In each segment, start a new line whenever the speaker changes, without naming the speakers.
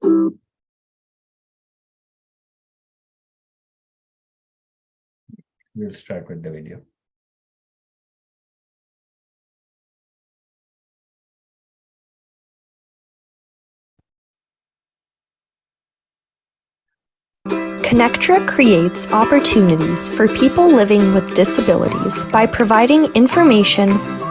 We'll start with the video.
ConnecTogether creates opportunities for people living with disabilities by providing information,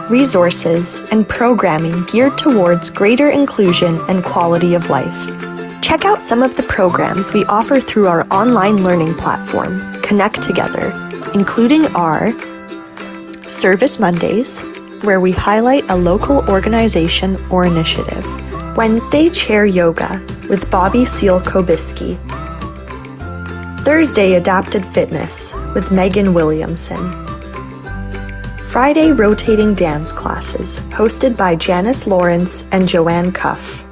resources, and programming geared towards greater inclusion and quality of life. Check out some of the programs we offer through our online learning platform, ConnecTogether, including our Service Mondays, where we highlight a local organization or initiative, Wednesday Chair Yoga with Bobby Seal-Kobiski, Thursday Adapted Fitness with Megan Williamson, Friday Rotating Dance Classes hosted by Janice Lawrence and Joanne Cuff,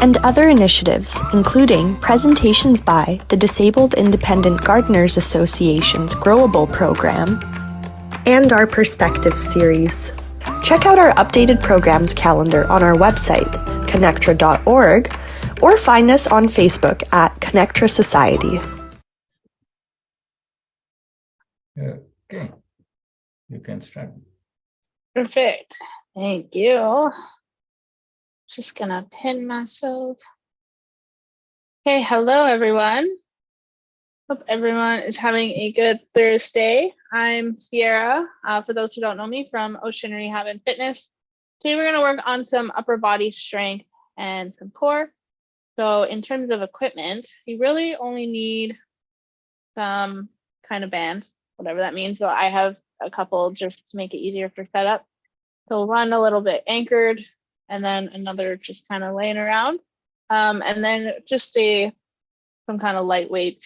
and other initiatives including presentations by the Disabled Independent Gardeners Association's Growable program and our Perspective series. Check out our updated programs calendar on our website, connectra.org, or find us on Facebook at ConnecTogether Society.
Okay, you can start.
Perfect. Thank you. Just gonna pin myself. Okay, hello everyone. Hope everyone is having a good Thursday. I'm Sierra, for those who don't know me, from Ocean Rehab and Fitness. Today we're gonna work on some upper body strength and some core. So in terms of equipment, you really only need some kind of band, whatever that means. So I have a couple just to make it easier for setup. So one a little bit anchored, and then another just kind of laying around. And then just some kind of lightweight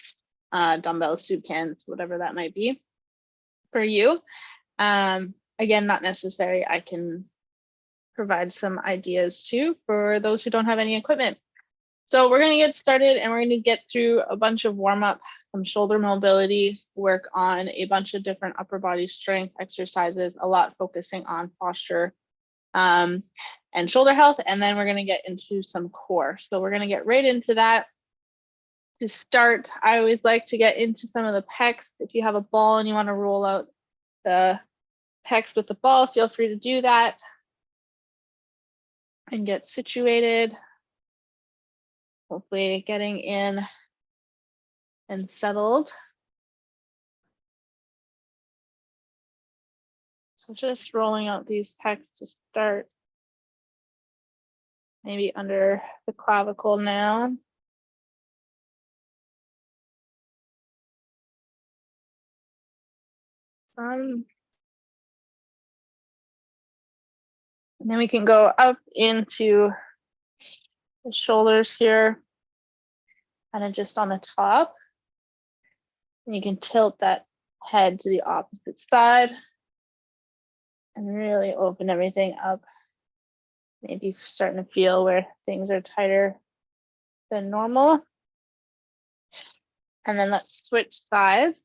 dumbbells, soup cans, whatever that might be for you. Again, not necessary. I can provide some ideas too for those who don't have any equipment. So we're going to get started and we're going to get through a bunch of warm up, some shoulder mobility, work on a bunch of different upper body strength exercises, a lot focusing on posture and shoulder health. And then we're going to get into some core. So we're going to get right into that. To start, I always like to get into some of the pecs. If you have a ball and you want to roll out the pecs with the ball, feel free to do that and get situated. Hopefully getting in and settled. So just rolling out these pecs to start. Maybe under the clavicle now. And then we can go up into the shoulders here, kind of just on the top. And you can tilt that head to the opposite side and really open everything up. Maybe starting to feel where things are tighter than normal. And then let's switch sides.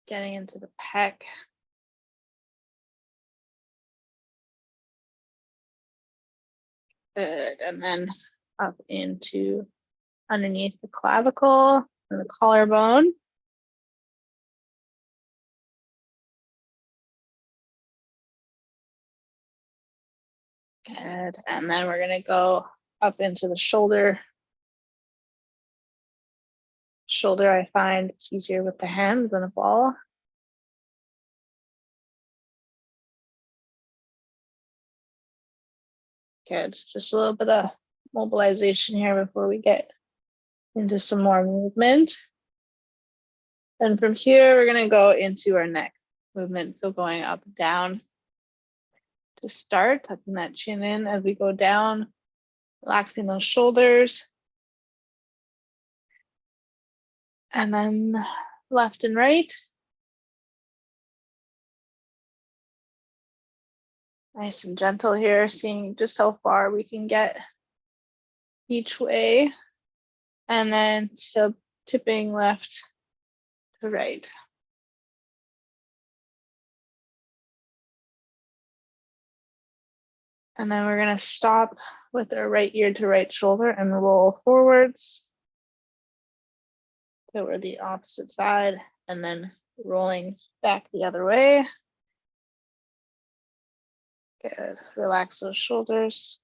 Getting into the pec. Good, and then up into underneath the clavicle and the collarbone. Good, and then we're gonna go up into the shoulder. Shoulder, I find it's easier with the hands than a ball. Good, just a little bit of mobilization here before we get into some more movement. And from here, we're gonna go into our neck movement. So going up, down to start, tucking that chin in as we go down, relaxing those shoulders. And then left and right. Nice and gentle here, seeing just how far we can get each way. And then tipping left to right. And then we're going to stop with our right ear to right shoulder and roll forwards. So we're the opposite side and then rolling back the other way. Good. Relax those shoulders.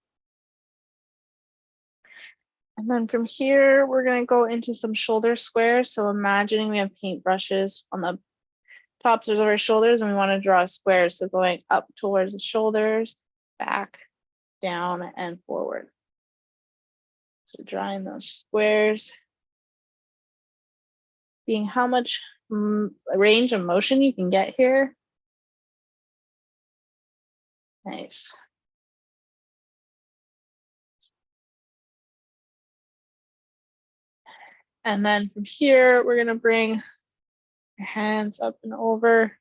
And then from here, we're going to go into some shoulder squares. So imagining we have paintbrushes on the tops of our shoulders and we want to draw a square. So going up towards the shoulders, back, down, and forward. So drawing those squares. Seeing how much range of motion you can get here. Nice. And then from here, we're going to bring your hands up and over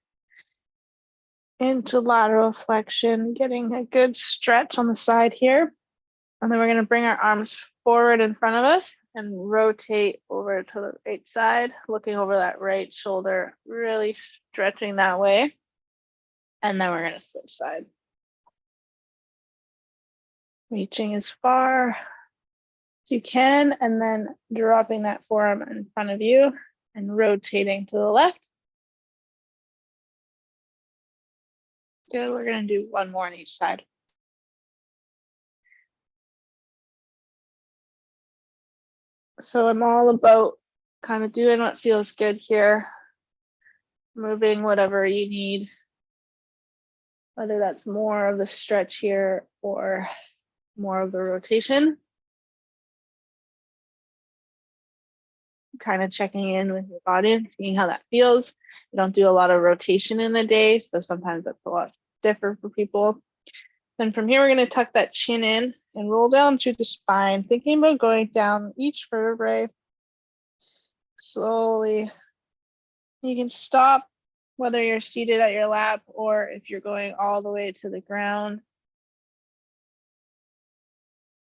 into lateral flexion, getting a good stretch on the side here. And then we're going to bring our arms forward in front of us and rotate over to the right side, looking over that right shoulder, really stretching that way. And then we're going to switch sides. Reaching as far as you can, and then dropping that forearm in front of you and rotating to the left. Good, we're going to do one more on each side. So I'm all about kind of doing what feels good here, moving whatever you need, whether that's more of the stretch here or more of the rotation. Kind of checking in with your body, seeing how that feels. You don't do a lot of rotation in a day, so sometimes that's a lot different for people. Then from here, we're going to tuck that chin in and roll down through the spine, thinking about going down each vertebrae slowly. You can stop whether you're seated at your lap or if you're going all the way to the ground.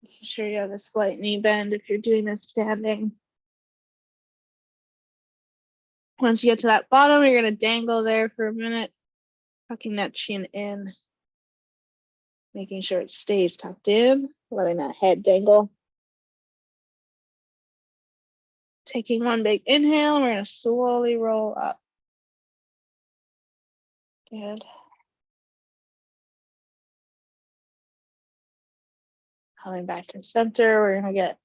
Making sure you have a slight knee bend if you're doing this standing. Once you get to that bottom, you're going to dangle there for a minute, tucking that chin in, making sure it stays tucked in, letting that head dangle. Taking one big inhale, and we're going to slowly roll up. Good. Coming back to center, we're going to get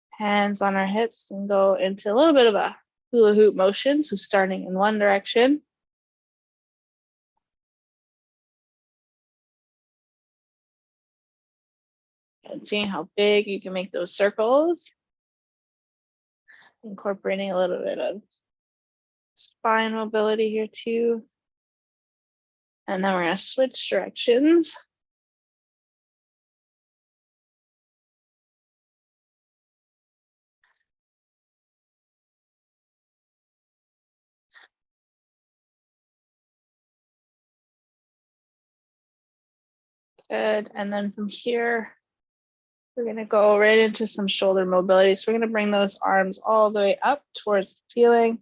hands on our hips and go into a little bit of a hula hoop motion. So starting in one direction. And seeing how big you can make those circles. Incorporating a little bit of spine mobility here too. And then we're going to switch directions. Good. And then from here, we're going to go right into some shoulder mobility. So we're going to bring those arms all the way up towards the ceiling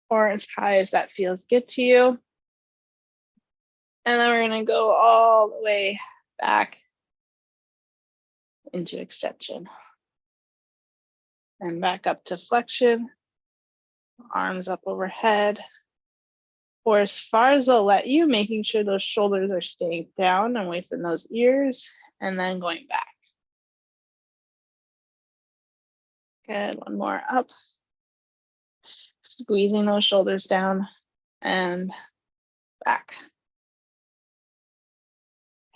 or as high as that feels good to you. And then we're going to go all the way back into extension. And back up to flexion, arms up overhead, or as far as they'll let you, making sure those shoulders are staying down and away from those ears, and then going back. Good, one more up. Squeezing those shoulders down and back.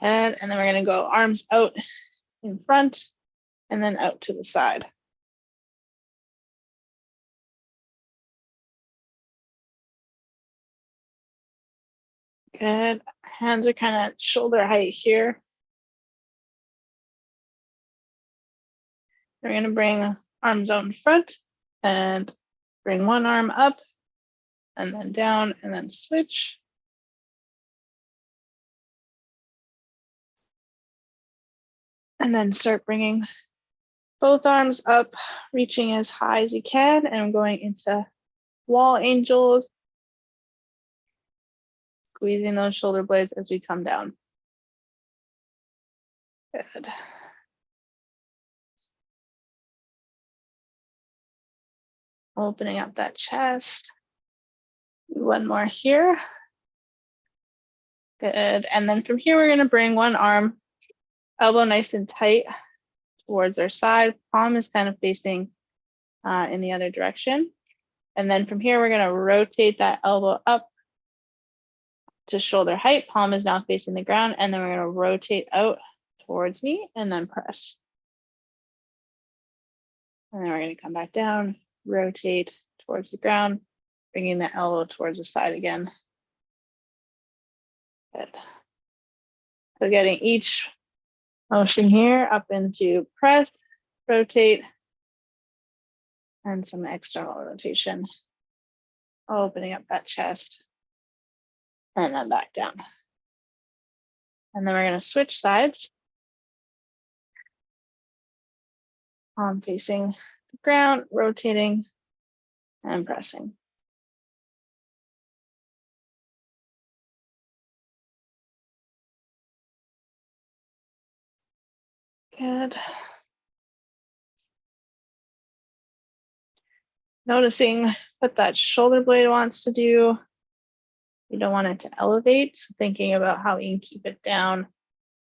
And then we're going to go arms out in front and then out to the side. Good. Hands are kind of shoulder height here. We're going to bring arms out in front and bring one arm up and then down and then switch. And then start bringing both arms up, reaching as high as you can, and I'm going into wall angels, squeezing those shoulder blades as we come down. Good. Opening up that chest. One more here. Good. And then from here, we're going to bring one arm, elbow nice and tight towards our side. Palm is kind of facing in the other direction. And then from here, we're going to rotate that elbow up to shoulder height. Palm is now facing the ground. And then we're going to rotate out towards me and then press. And then we're going to come back down, rotate towards the ground, bringing the elbow towards the side again. Good. So getting each motion here up into press, rotate, and some external rotation. Opening up that chest and then back down. And then we're going to switch sides. Palm facing the ground, rotating and pressing. Good. Noticing what that shoulder blade wants to do. You don't want it to elevate. So thinking about how you can keep it down,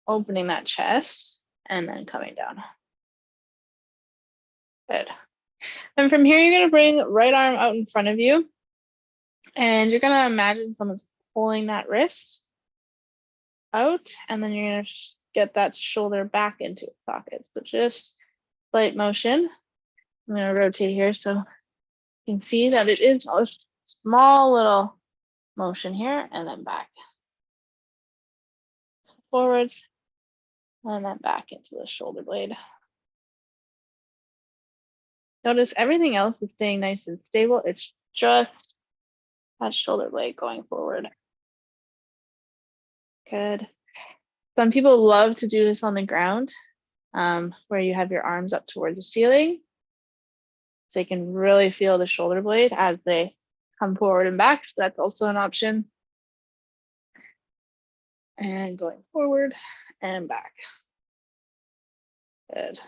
opening that chest and then coming down. Good. And from here, you're going to bring right arm out in front of you. And you're going to imagine someone's pulling that wrist out. And then you're going to get that shoulder back into its socket. So just slight motion. I'm going to rotate here so you can see that it is a small little motion here and then back. So forwards and then back into the shoulder blade. Notice everything else is staying nice and stable. It's just that shoulder blade going forward. Good. Some people love to do this on the ground, where you have your arms up towards the ceiling. So they can really feel the shoulder blade as they come forward and back. So that's also an option. And going forward and back. Good.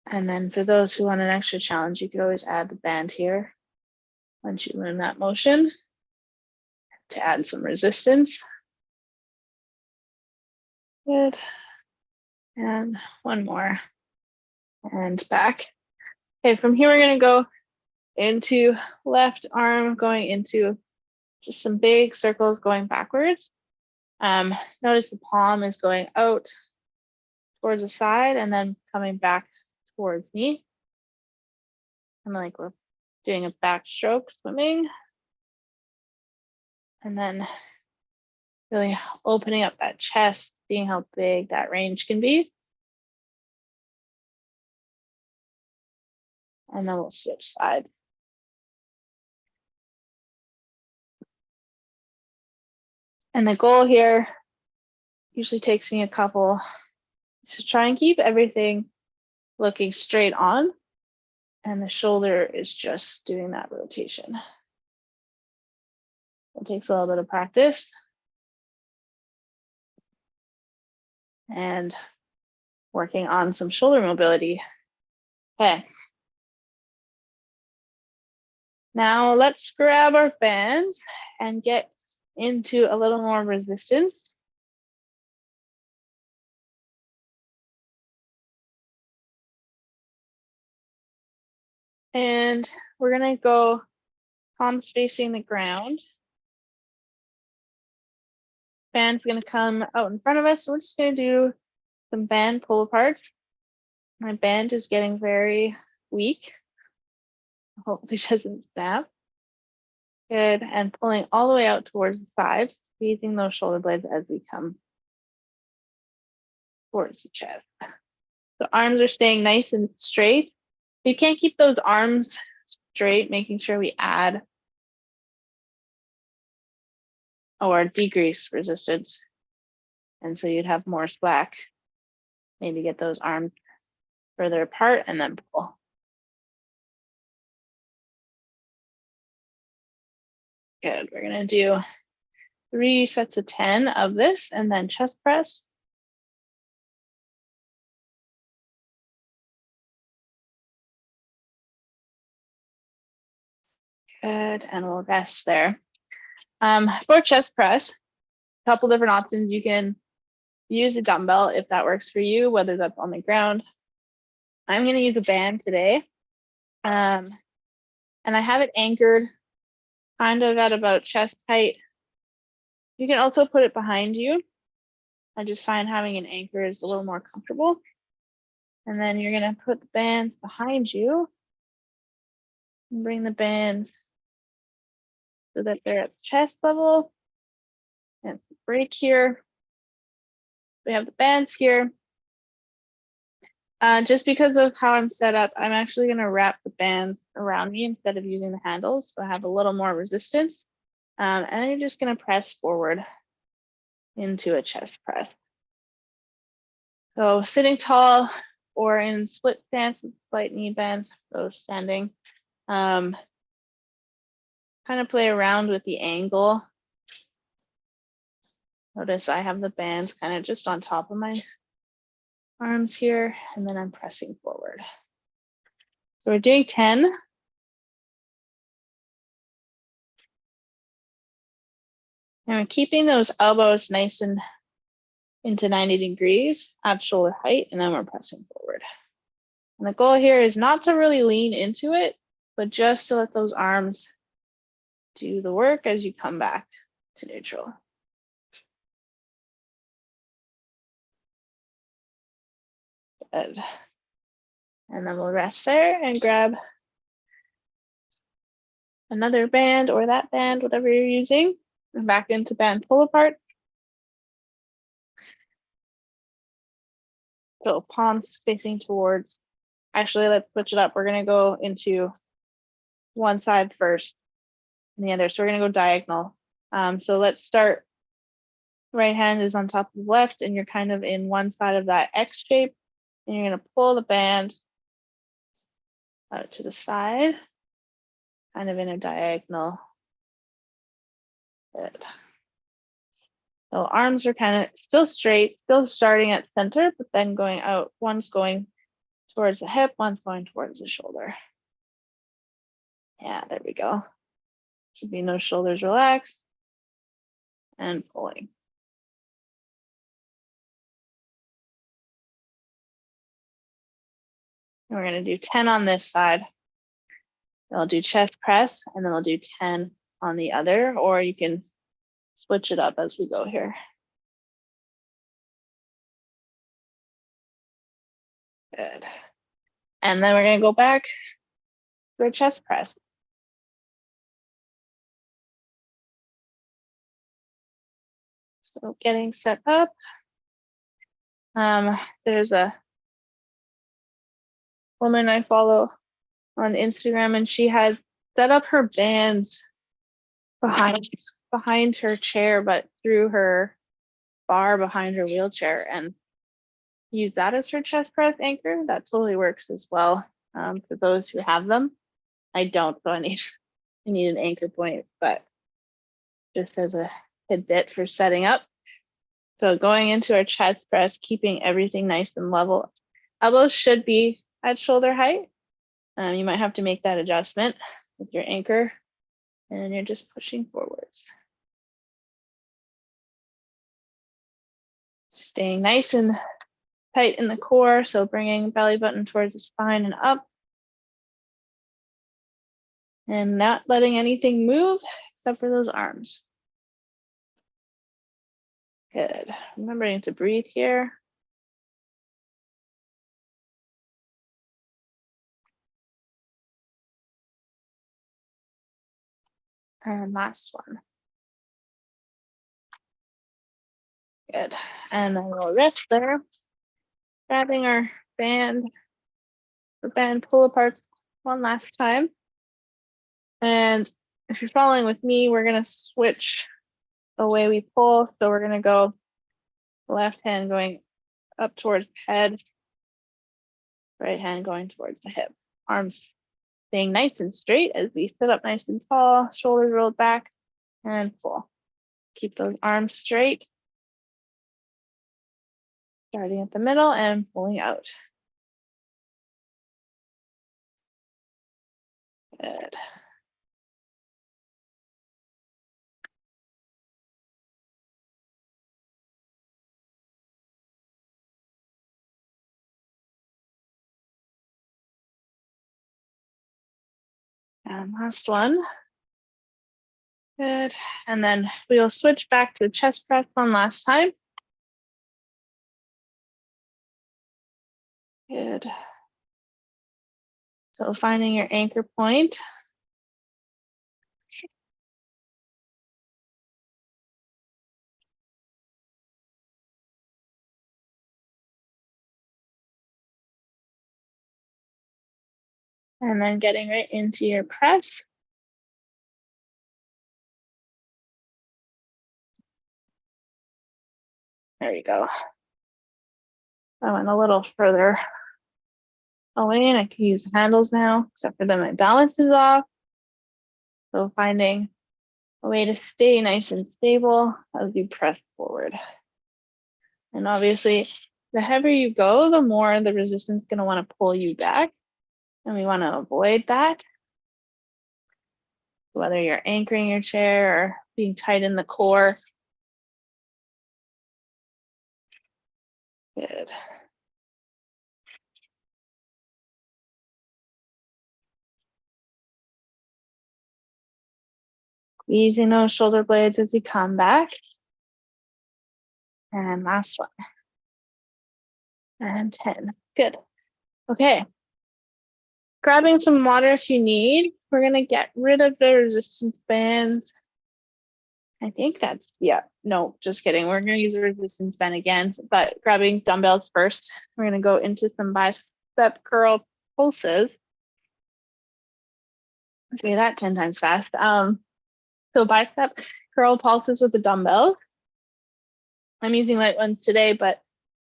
And then for those who want an extra challenge, you could always add the band here once you learn that motion to add some resistance. Good. And one more. And back. Okay, from here we're going to go into left arm, going into just some big circles going backwards. Notice the palm is going out towards the side and then coming back towards me. And like we're doing a backstroke swimming. And then really opening up that chest, seeing how big that range can be. And then we'll switch sides. And the goal here usually takes me a couple to try and keep everything looking straight on. And the shoulder is just doing that rotation. It takes a little bit of practice. And working on some shoulder mobility. Okay. Now let's grab our bands and get into a little more resistance. And we're gonna go palms facing the ground. Band's gonna come out in front of us. So we're just gonna do some band pull aparts. My band is getting very weak. Hopefully it doesn't snap. Good, and pulling all the way out towards the sides, squeezing those shoulder blades as we come towards the chest. The arms are staying nice and straight. We can't keep those arms straight, making sure we add or decrease resistance. And so you'd have more slack. Maybe get those arms further apart and then pull. Good. We're going to do 3 sets of 10 of this and then chest press. Good. And we'll rest there. For chest press, a couple different options. You can use a dumbbell if that works for you, whether that's on the ground. I'm going to use a band today. And I have it anchored kind of at about chest height. You can also put it behind you. I just find having an anchor is a little more comfortable. And then you're going to put the bands behind you and bring the band so that they're at chest level. And break here. We have the bands here. Just because of how I'm set up, I'm actually going to wrap the bands around me instead of using the handles. So I have a little more resistance. And I'm just going to press forward into a chest press. So sitting tall or in split stance with slight knee bend, so standing. Kind of play around with the angle. Notice I have the bands kind of just on top of my arms here, and then I'm pressing forward. So we're doing 10. And we're keeping those elbows nice and into 90 degrees at shoulder height, and then we're pressing forward. And the goal here is not to really lean into it, but just to let those arms do the work as you come back to neutral. Good. And then we'll rest there and grab another band or that band, whatever you're using, and back into band pull apart. So palms facing towards, actually, let's switch it up. We're going to go into one side first and the other. So we're going to go diagonal. So let's start. Right hand is on top of the left, and you're kind of in one side of that X shape. And you're going to pull the band out to the side, kind of in a diagonal. Good. So arms are kind of still straight, still starting at center, but then going out. One's going towards the hip, one's going towards the shoulder. Yeah, there we go. Keeping those shoulders relaxed and pulling. And we're going to do 10 on this side. Then I'll do chest press, and then I'll do 10 on the other, or you can switch it up as we go here. Good. And then we're going to go back to a chest press. So getting set up. There's a woman I follow on Instagram, and she had set up her bands behind her chair, but through her bar behind her wheelchair, and use that as her chest press anchor. That totally works as well for those who have them. I don't, so I need an anchor point, but just as a tidbit for setting up. So going into our chest press, keeping everything nice and level. Elbows should be at shoulder height. You might have to make that adjustment with your anchor, and you're just pushing forwards. Staying nice and tight in the core, so bringing belly button towards the spine and up. And not letting anything move except for those arms. Good. Remembering to breathe here. And last one. Good. And then we'll rest there. Grabbing our band, or band pull apart one last time. And if you're following with me, we're going to switch the way we pull. So we're going to go left hand going up towards the head, right hand going towards the hip. Arms staying nice and straight as we sit up nice and tall, shoulders rolled back. and pull. Keep those arms straight. Starting at the middle and pulling out. Good. And last one. Good. And then we'll switch back to the chest press one last time. Good. So finding your anchor point. And then getting right into your press. There you go. I went a little further away and I can use the handles now, except for that my balance is off. So finding a way to stay nice and stable as you press forward. And obviously, the heavier you go, the more the resistance is going to want to pull you back. And we want to avoid that. Whether you're anchoring your chair or being tight in the core. Good. Squeezing those shoulder blades as we come back. And last one. And 10. Good. Okay. Grabbing some water if you need. We're going to get rid of the resistance bands. I think that's, yeah, no, just kidding. We're going to use the resistance band again, but grabbing dumbbells first. We're going to go into some bicep curl pulses. Let's do that 10 times fast. So bicep curl pulses with the dumbbells. I'm using light ones today, but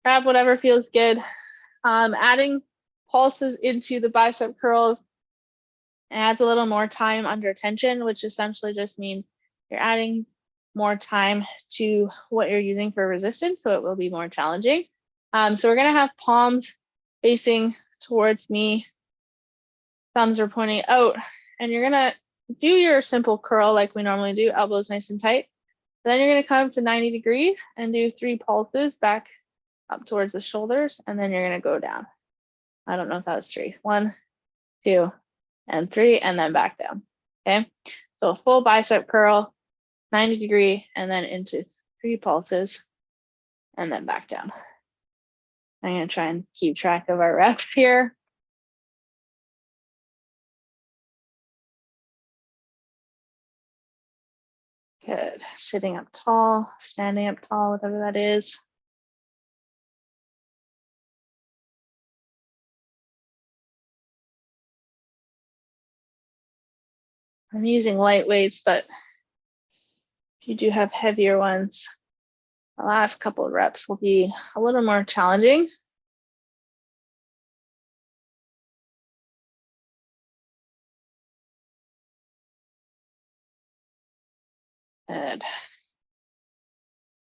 grab whatever feels good. Adding pulses into the bicep curls adds a little more time under tension, which essentially just means you're adding more time to what you're using for resistance, so it will be more challenging. So we're gonna have palms facing towards me, thumbs are pointing out, and you're gonna do your simple curl like we normally do, elbows nice and tight. Then you're gonna come to 90 degrees and do 3 pulses back up towards the shoulders, and then you're gonna go down. I don't know if that was 3. 1, 2, and 3, and then back down. Okay, so a full bicep curl, 90 degree, and then into 3 pulses, and then back down. I'm gonna try and keep track of our reps here. Good, sitting up tall, standing up tall, whatever that is. I'm using light weights, but if you do have heavier ones, the last couple of reps will be a little more challenging. Good.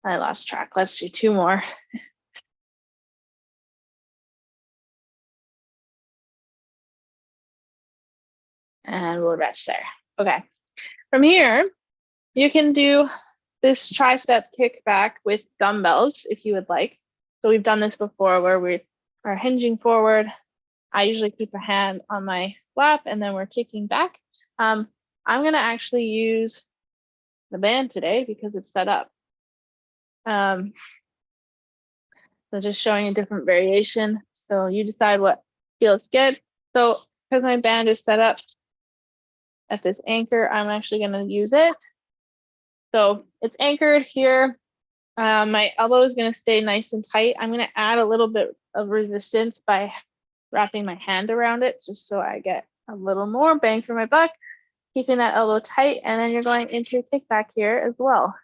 I lost track. Let's do 2 more. And we'll rest there. Okay. From here, you can do this tricep kickback with dumbbells if you would like. So we've done this before where we are hinging forward. I usually keep a hand on my lap and then we're kicking back. I'm going to actually use the band today because it's set up. So just showing a different variation. So you decide what feels good. So because my band is set up at this anchor, I'm actually going to use it. So it's anchored here. My elbow is going to stay nice and tight. I'm going to add a little bit of resistance by wrapping my hand around it, just so I get a little more bang for my buck, keeping that elbow tight. And then you're going into your kickback here as well.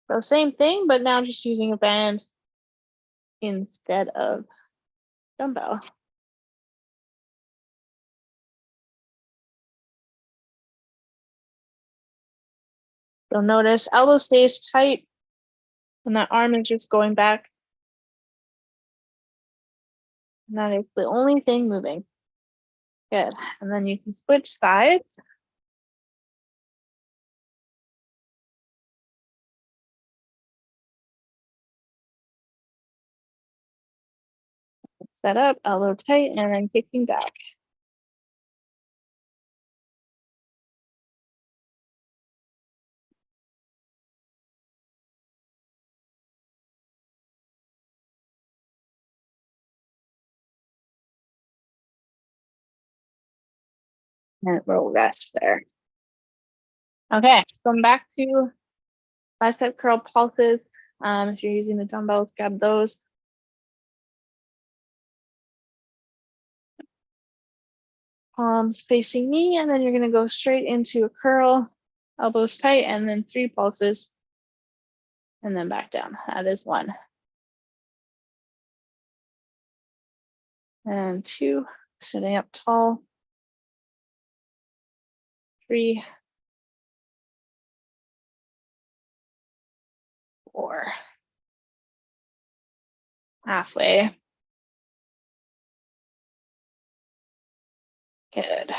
So same thing, but now just using a band instead of dumbbell. You'll notice elbow stays tight and that arm is just going back. And that is the only thing moving. Good. And then you can switch sides. Set up, elbow tight, and then kicking back. And we'll rest there. Okay, going back to bicep curl pulses. If you're using the dumbbells, grab those. Palms facing me, and then you're gonna go straight into a curl, elbows tight, and then 3 pulses, and then back down. That is 1. And 2, sitting up tall. 3, 4. Halfway. Good.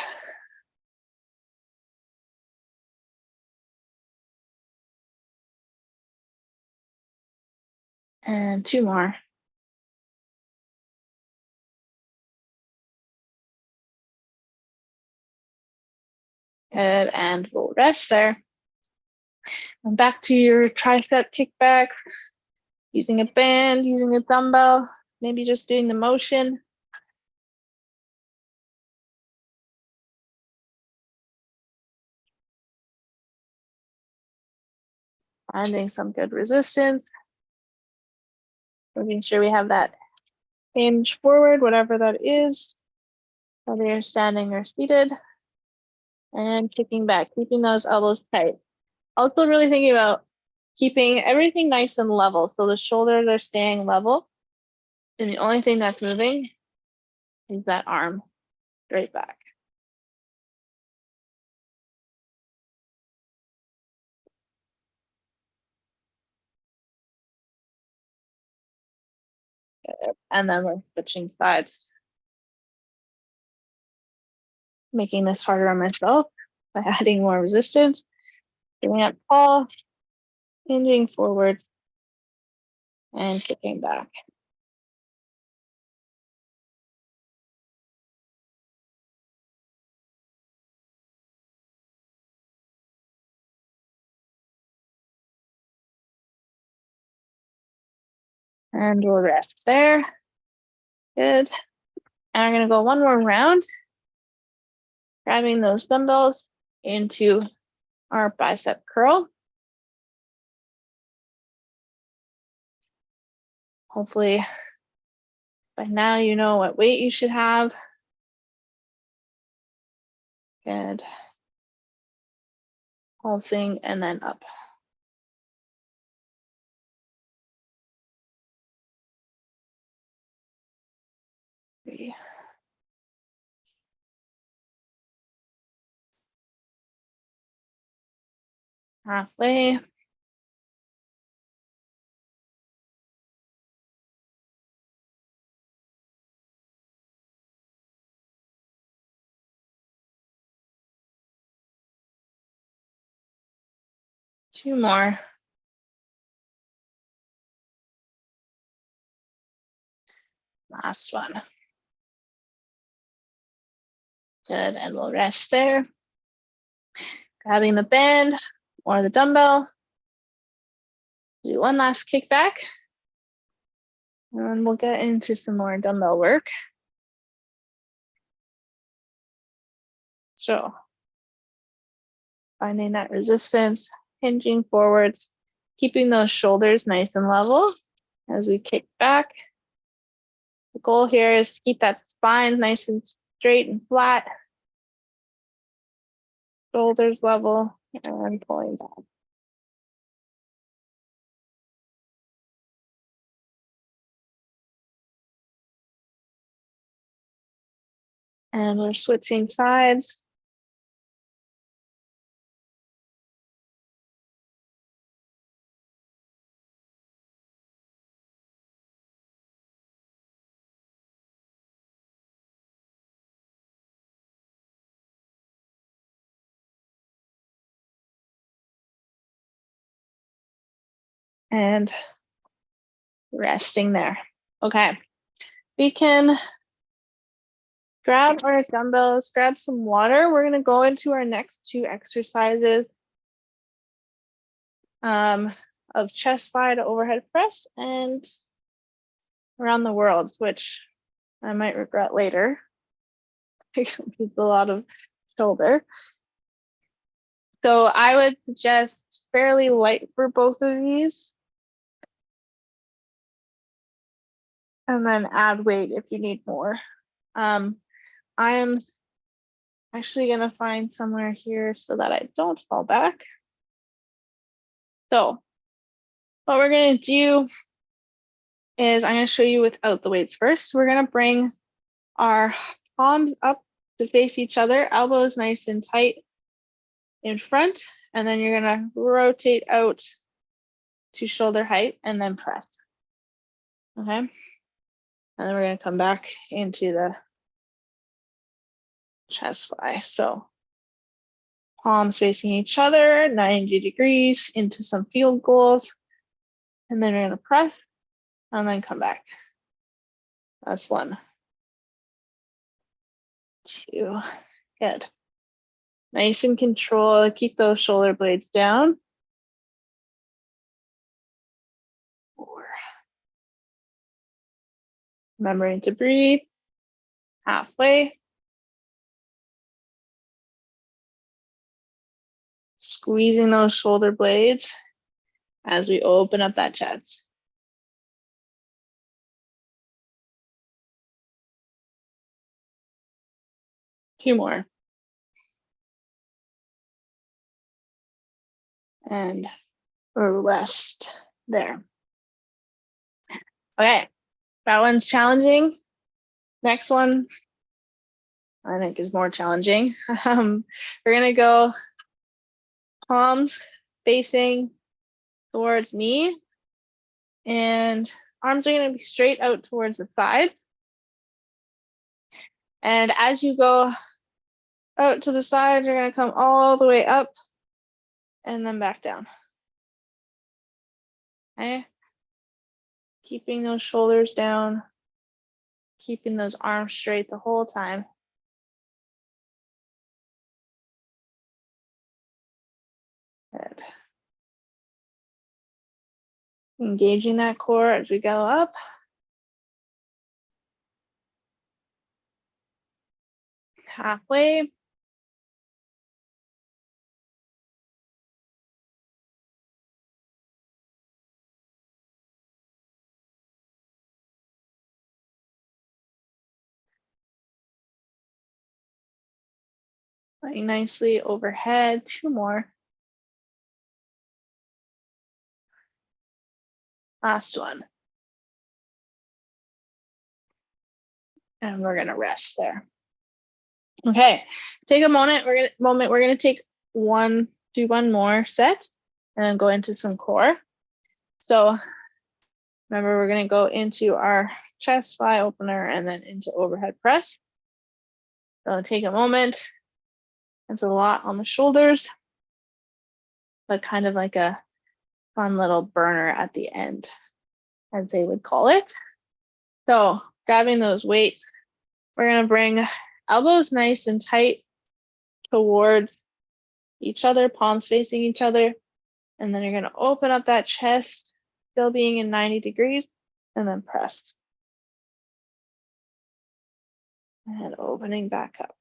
And 2 more. Good, and we'll rest there. And back to your tricep kickback, using a band, using a dumbbell, maybe just doing the motion. Finding some good resistance. Making sure we have that hinge forward, whatever that is, whether you're standing or seated. And kicking back, keeping those elbows tight. Also really thinking about keeping everything nice and level. So the shoulders are staying level. And the only thing that's moving is that arm straight back. And then we're switching sides. Making this harder on myself by adding more resistance. Getting up tall, hinging forward, and kicking back. And we'll rest there. Good. And we're gonna go one more round, grabbing those dumbbells into our bicep curl. Hopefully by now you know what weight you should have. Good. Pulsing and then up. 3. Halfway. Two more. Last one. Good, and we'll rest there. Grabbing the band or the dumbbell. Do one last kickback. And we'll get into some more dumbbell work. So finding that resistance, hinging forwards, keeping those shoulders nice and level as we kick back. The goal here is to keep that spine nice and straight and flat. Shoulders level and pulling back. And we're switching sides. and resting there. Okay, we can grab our dumbbells, grab some water. We're gonna go into our next two exercises of chest fly to overhead press and around the world, which I might regret later. It's a lot of shoulder. So I would suggest fairly light for both of these. And then add weight if you need more. I am actually gonna find somewhere here so that I don't fall back. So what we're gonna do is I'm gonna show you without the weights first. We're gonna bring our palms up to face each other, elbows nice and tight in front, and then you're gonna rotate out to shoulder height and then press. Okay. And then we're gonna come back into the chest fly. So palms facing each other, 90 degrees into some field goals. And then we're gonna press and then come back. That's 1, 2, good. Nice and control, keep those shoulder blades down. 4. Remembering to breathe, halfway. Squeezing those shoulder blades as we open up that chest. Two more. And rest there. Okay, that one's challenging. Next one, I think, is more challenging. We're gonna go palms facing towards me, and arms are gonna be straight out towards the side. And as you go out to the side, you're gonna come all the way up and then back down. Okay, keeping those shoulders down, keeping those arms straight the whole time. Good. Engaging that core as we go up. Halfway. Going nicely overhead. 2 more. Last one. And we're gonna rest there. Okay, take a moment. We're gonna take do one more set and then go into some core. So remember, we're gonna go into our chest fly opener and then into overhead press. So take a moment. It's a lot on the shoulders, but kind of like a fun little burner at the end, as they would call it. So grabbing those weights, we're gonna bring elbows nice and tight towards each other, palms facing each other. And then you're gonna open up that chest, still being in 90 degrees, and then press. And opening back up.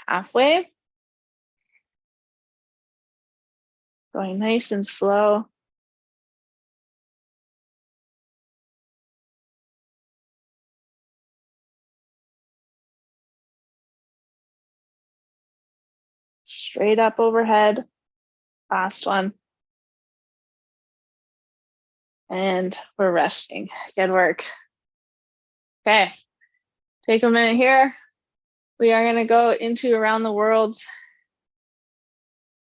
Halfway. Going nice and slow. Straight up overhead. Last one. And we're resting. Good work. Okay, take a minute here. We are gonna go into around the world,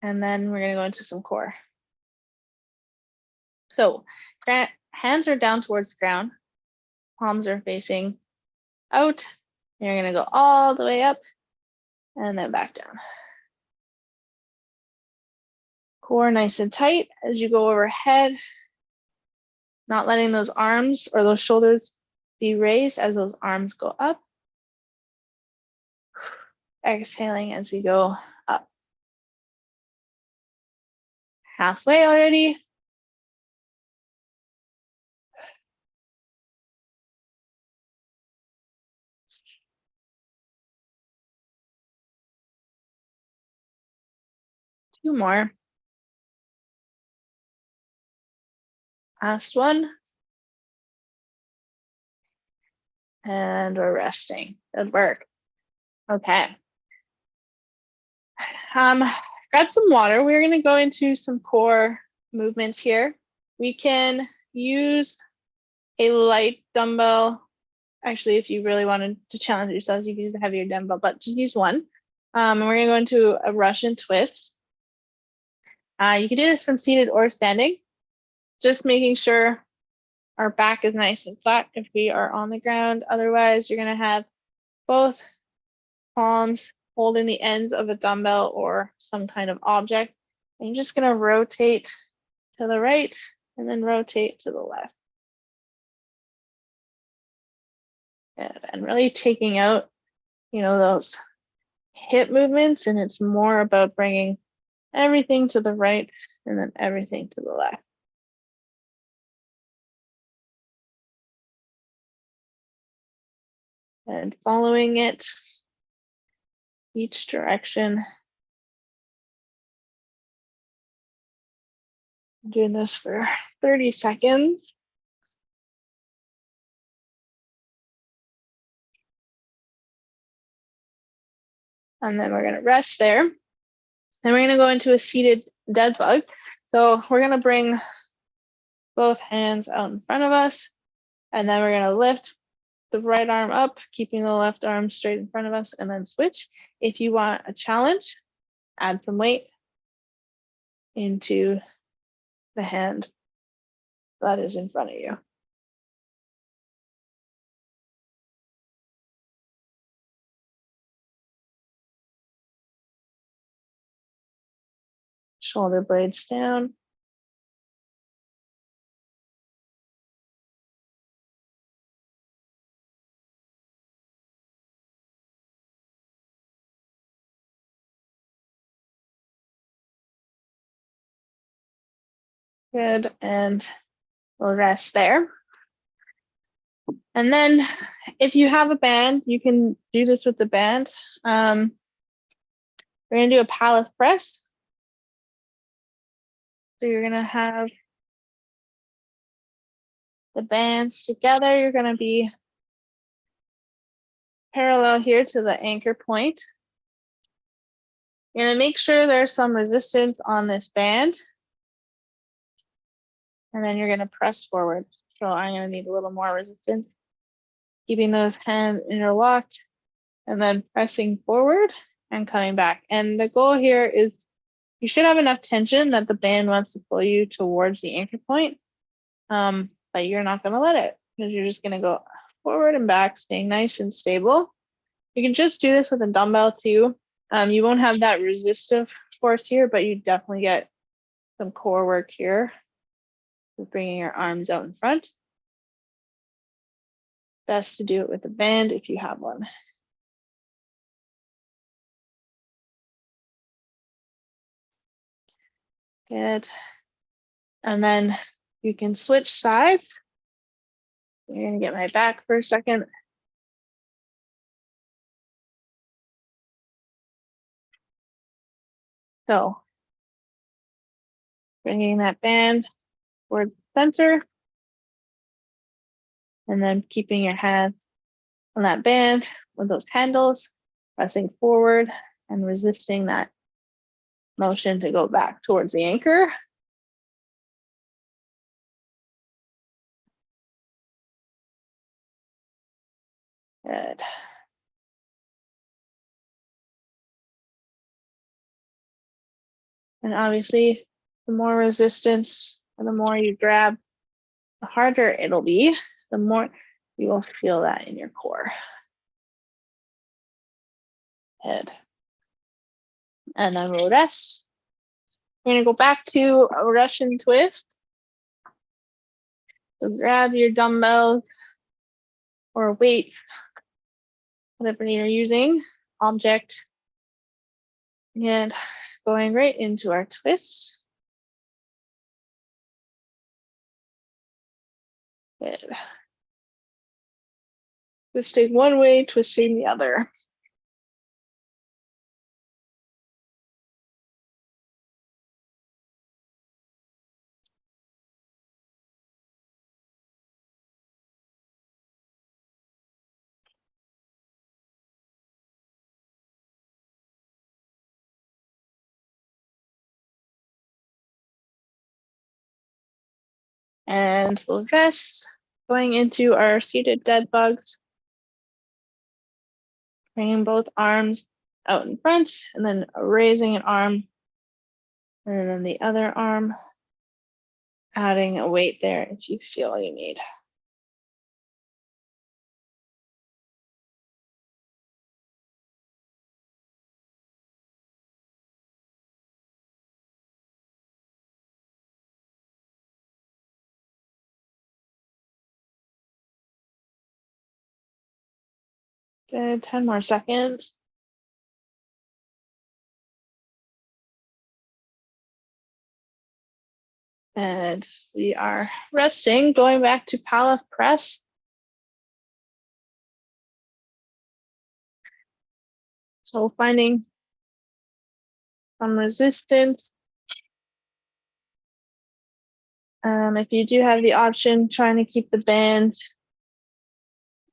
and then we're gonna go into some core. So hands are down towards the ground. Palms are facing out. You're going to go all the way up and then back down. Core nice and tight as you go overhead, not letting those arms or those shoulders be raised as those arms go up. Exhaling as we go up. Halfway already. Two more. Last one. And we're resting. Good work. Okay. Grab some water. We're going to go into some core movements here. We can use a light dumbbell. Actually, if you really wanted to challenge yourselves, you can use a heavier dumbbell, but just use one. And we're going to go into a Russian twist. You can do this from seated or standing, just making sure our back is nice and flat if we are on the ground. Otherwise, you're going to have both palms holding the ends of a dumbbell or some kind of object. And you're just going to rotate to the right and then rotate to the left. Good. And really taking out, those hip movements, and it's more about bringing everything to the right and then everything to the left. And following it each direction. Doing this for 30 seconds. And then we're going to rest there. Then we're going to go into a seated dead bug. So we're going to bring both hands out in front of us. And then we're going to lift the right arm up, keeping the left arm straight in front of us, and then switch. If you want a challenge, add some weight into the hand that is in front of you. Shoulder blades down. Good, and we'll rest there. And then if you have a band, you can do this with the band. We're going to do a pallet press. So you're going to have the bands together. You're going to be parallel here to the anchor point. You're going to make sure there's some resistance on this band. And then you're going to press forward. So I'm going to need a little more resistance. Keeping those hands interlocked and then pressing forward and coming back. And the goal here is you should have enough tension that the band wants to pull you towards the anchor point. But you're not going to let it, because you're just going to go forward and back, staying nice and stable. You can just do this with a dumbbell too. You won't have that resistive force here, but you definitely get some core work here with bringing your arms out in front. Best to do it with a band if you have one. Good. And then you can switch sides. I'm going to get my back for a second. So bringing that band toward the center, and then keeping your hands on that band with those handles, pressing forward and resisting that motion to go back towards the anchor. Good. And obviously, the more resistance and the more you grab the harder it'll be, the more you will feel that in your core. Good. And then we'll rest. We're going to go back to a Russian twist. So grab your dumbbells or weight, whatever you're using, object, and going right into our twist. Good. Twisting one way, twisting the other. And we'll rest, going into our seated dead bugs. Bringing both arms out in front and then raising an arm and then the other arm, adding a weight there if you feel you need. Good, 10 more seconds. And we are resting, going back to Palette press. So finding some resistance. If you do have the option, trying to keep the band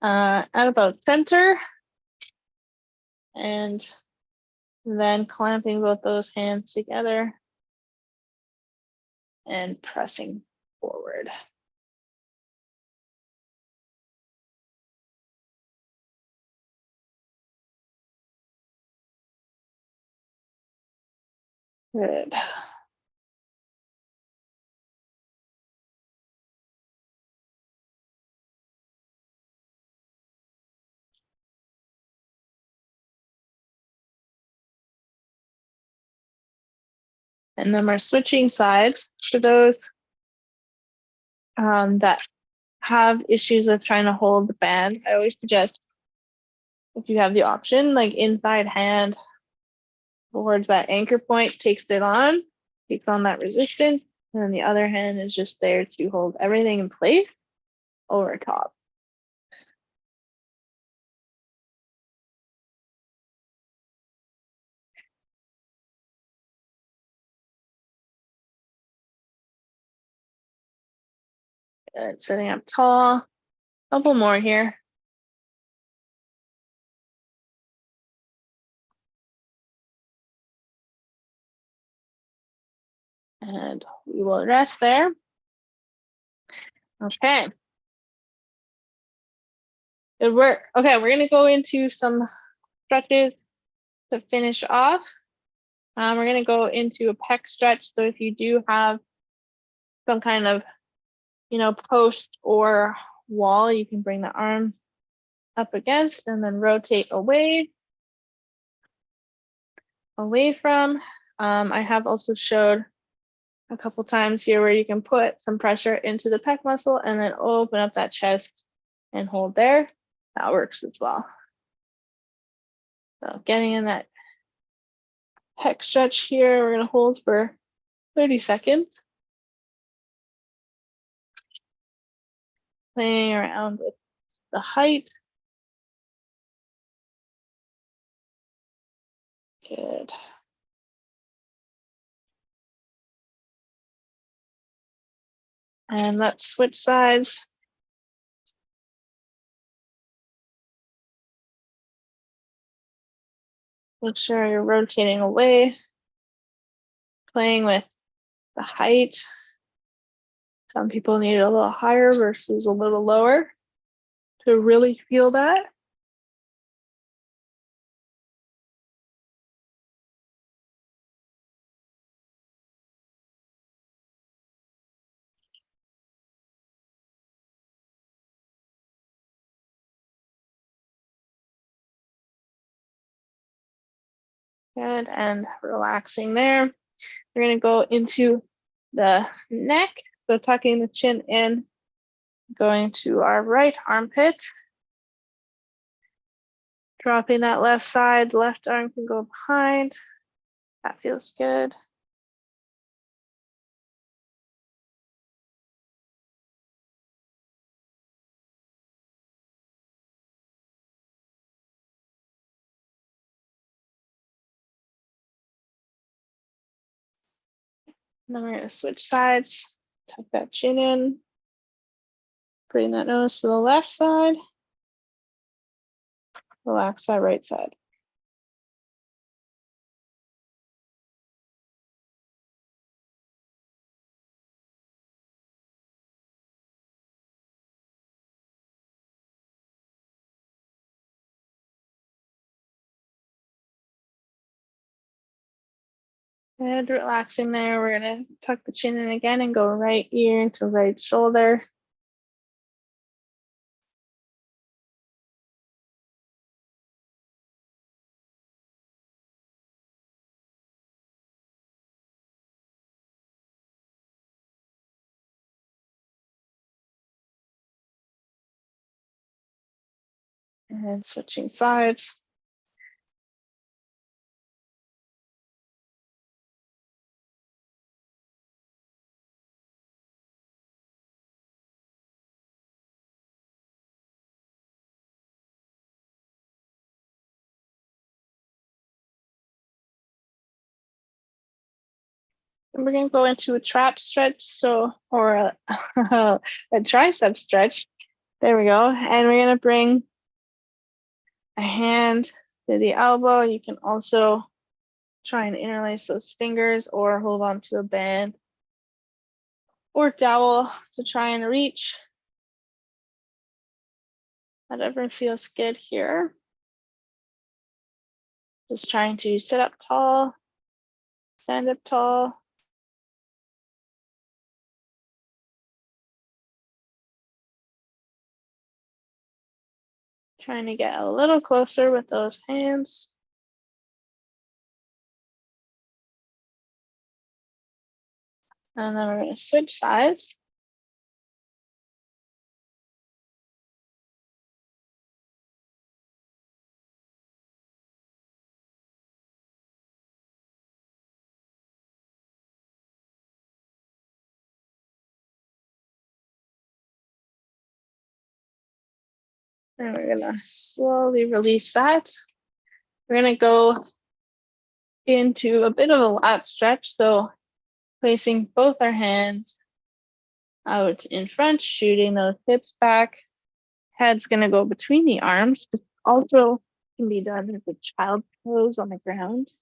at about center. And then clamping both those hands together and pressing forward. Good. And then we're switching sides for those that have issues with trying to hold the band. I always suggest, if you have the option, like inside hand towards that anchor point, takes on that resistance, and then the other hand is just there to hold everything in place over top. Good. Sitting up tall. Couple more here. And we will rest there. Okay. Good work. Okay, we're gonna go into some stretches to finish off. We're gonna go into a pec stretch. So if you do have some kind of, post or wall, you can bring the arm up against and then rotate away from. I have also showed a couple times here where you can put some pressure into the pec muscle and then open up that chest and hold there. That works as well. So getting in that pec stretch here, we're gonna hold for 30 seconds. Playing around with the height. Good. And let's switch sides. Make sure you're rotating away, playing with the height. Some people need it a little higher versus a little lower to really feel that. Good, and relaxing there. We're going to go into the neck. So tucking the chin in, going to our right armpit. Dropping that left side, left arm can go behind. That feels good. And then we're going to switch sides, tuck that chin in, bring that nose to the left side, relax that right side. And relaxing there, we're going to tuck the chin in again and go right ear into right shoulder. And switching sides. And we're going to go into a trap stretch, or a, a tricep stretch. There we go. And we're going to bring a hand to the elbow. You can also try and interlace those fingers or hold on to a band or dowel to try and reach. Whatever feels good here. Just trying to sit up tall, stand up tall. Trying to get a little closer with those hands. And then we're going to switch sides. And we're going to slowly release that. We're going to go into a bit of a lat stretch. So placing both our hands out in front, shooting those hips back. Head's going to go between the arms. This also can be done with a child's pose on the ground.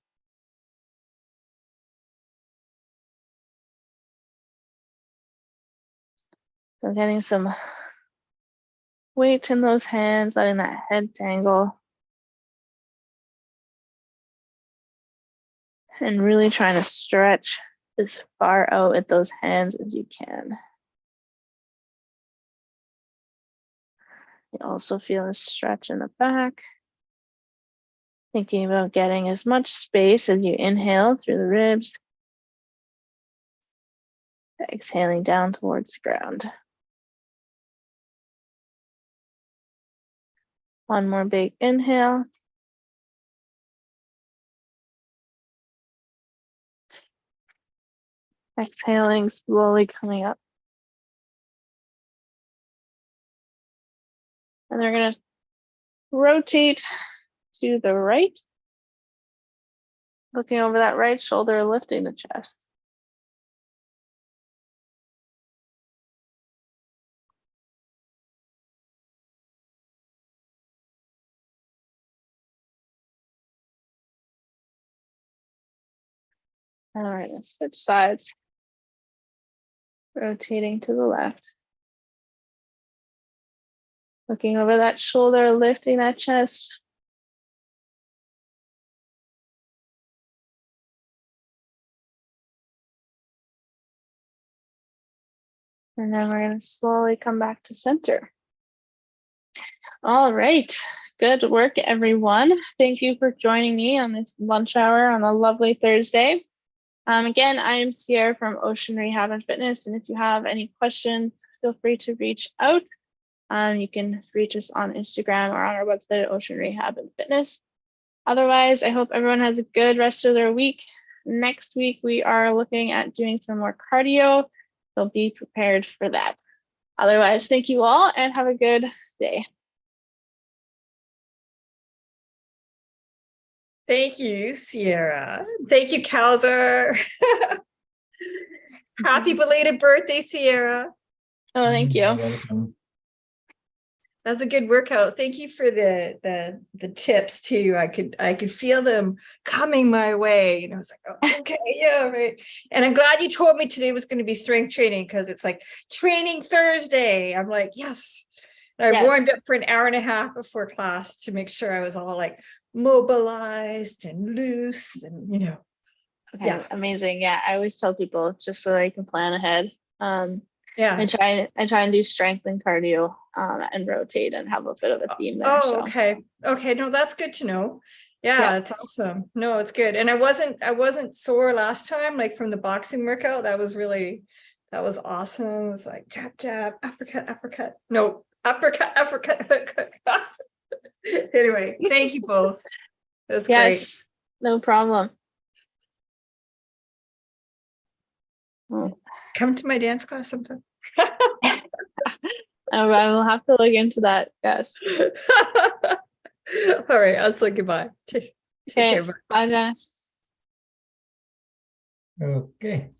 So getting some weight in those hands, letting that head dangle. And really trying to stretch as far out with those hands as you can. You also feel a stretch in the back. Thinking about getting as much space as you inhale through the ribs. Exhaling down towards the ground. One more big inhale. Exhaling, slowly coming up. And they're going to rotate to the right. Looking over that right shoulder, lifting the chest. All right, let's switch sides. Rotating to the left. Looking over that shoulder, lifting that chest. And then we're going to slowly come back to center. All right. Good work, everyone. Thank you for joining me on this lunch hour on a lovely Thursday. Again, I am Sierra from Ocean Rehab and Fitness, and if you have any questions, feel free to reach out. You can reach us on Instagram or on our website at Ocean Rehab and Fitness. Otherwise, I hope everyone has a good rest of their week. Next week, we are looking at doing some more cardio, so be prepared for that. Otherwise, thank you all and have a good day.
Thank you, Sierra. Thank you, Calder. Happy belated birthday, Sierra.
Oh, thank
You're
you.
welcome.
That's a good workout. Thank you for the tips too. I could feel them coming my way. And I was like, oh, okay, yeah, right. And I'm glad you told me today was going to be strength training because it's like training Thursday. I'm like, yes. And I warmed up for an hour and a half before class to make sure I was all like mobilized and loose and
Okay,
yeah.
amazing. Yeah, I always tell people just so they can plan ahead.
Yeah.
I try and do strength and cardio and rotate and have a bit of a theme there.
Oh, okay. Okay. No, that's good to know. Yeah, it's awesome. No, it's good. And I wasn't sore last time, like from the boxing workout. That was awesome. It was like jab, jab, uppercut, uppercut. No, uppercut, uppercut, uppercut. Anyway, thank you both. It was
Yes, no problem.
great. Come to my dance class sometime.
I will have to look into that. Yes.
All right, I'll say goodbye. Take care.
Bye, Janice.
Okay.